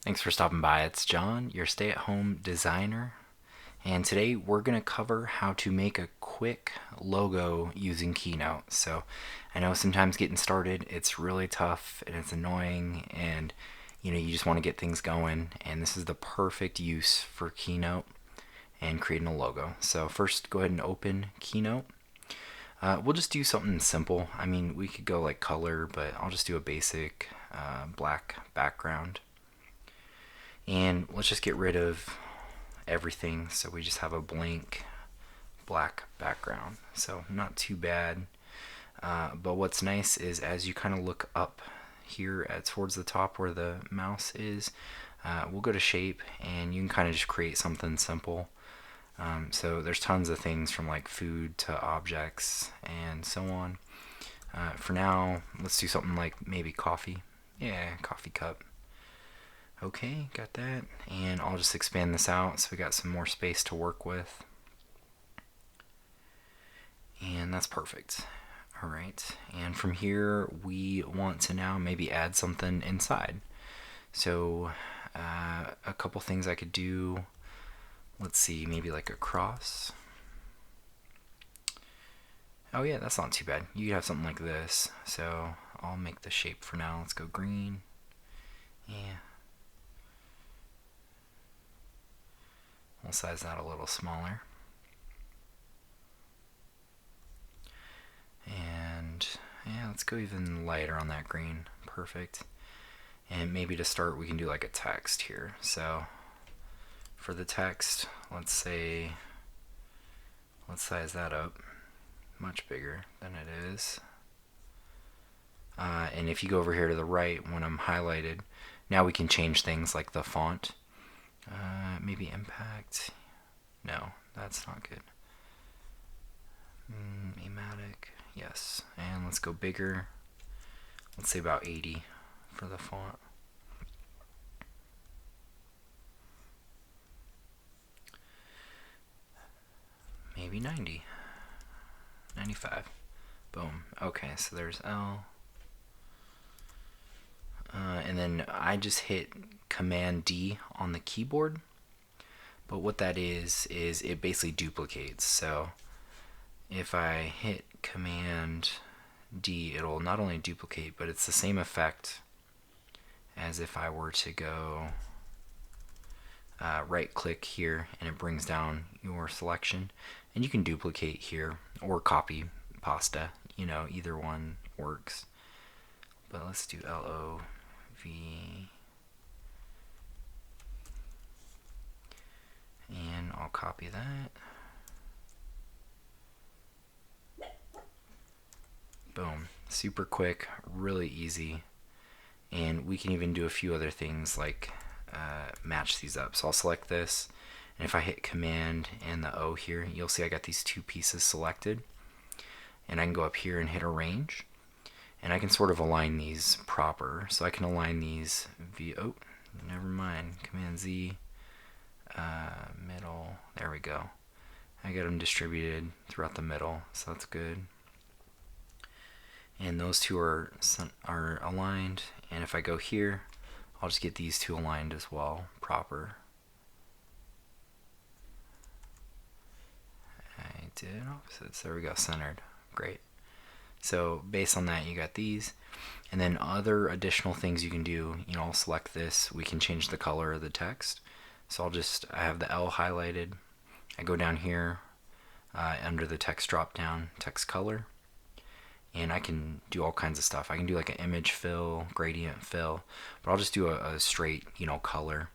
Thanks for stopping by. It's John, your stay at home designer. And today we're going to cover how to make a quick logo using Keynote. So I know sometimes getting started, it's really tough and it's annoying, and you just want to get things going. And this is the perfect use for Keynote and creating a logo. So first, go ahead and open Keynote. We'll just do something simple. I mean, we could go like color, but I'll just do a basic black background. And let's just get rid of everything so we just have a blank black background. So not too bad. But what's nice is as you kind of look up here at towards the top where the mouse is, we'll go to shape and you can kind of just create something simple. So there's tons of things from like food to objects and so on. For now, let's do something like maybe coffee. Yeah, coffee cup. Okay, got that. And I'll just expand this out so we got some more space to work with. And that's perfect. All right, and from here we want to now maybe add something inside. So a couple things I could do. Let's see, maybe like a cross. Oh yeah, that's not too bad. You could have something like this. So I'll make the shape for now. Let's go green. Yeah. We'll size that a little smaller. And yeah, let's go even lighter on that green. Perfect. And maybe to start, we can do like a text here. So for the text, let's say, let's size that up much bigger than it is. And if you go over here to the right, when I'm highlighted, now we can change things like the font. Maybe impact. No, that's not good. Amatic. Yes. And let's go bigger. Let's say about 80 for the font. Maybe 90. 95. Boom. Okay, so there's L. And then I just hit Command D on the keyboard. But what that is it basically duplicates. So if I hit Command D, it'll not only duplicate, but it's the same effect as if I were to go right click here and it brings down your selection. And you can duplicate here or copy pasta, either one works. But let's do LOV. And I'll copy that. Boom. Super quick, really easy. And we can even do a few other things like match these up. So I'll select this, and if I hit Command and the O here, you'll see I got these two pieces selected. And I can go up here and hit Arrange, and I can sort of align these proper. So I can align these via, oh, never mind, Command Z, middle, there we go. I got them distributed throughout the middle, so that's good. And those two are aligned, and if I go here, I'll just get these two aligned as well, proper. I did opposites, there we go, centered, great. So based on that, you got these, and then other additional things you can do, I'll select this, we can change the color of the text. So I have the L highlighted, I go down here, under the text drop down, text color, and I can do all kinds of stuff. I can do like an image fill, gradient fill, but I'll just do a straight, color.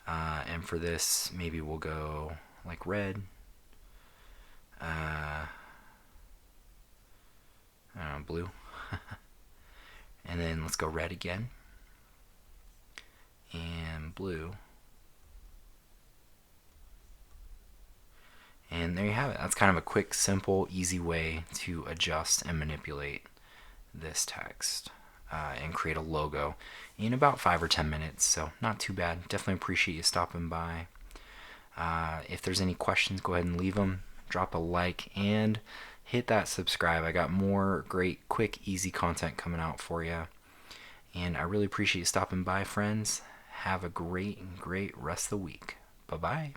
And for this, maybe we'll go like red. I don't know, blue. And then let's go red again. And blue. And there you have it. That's kind of a quick, simple, easy way to adjust and manipulate this text and create a logo in about 5 or 10 minutes. So not too bad. Definitely appreciate you stopping by. If there's any questions, go ahead and leave them. Drop a like and hit that subscribe. I got more great, quick, easy content coming out for you. And I really appreciate you stopping by, friends. Have a great rest of the week. Bye bye.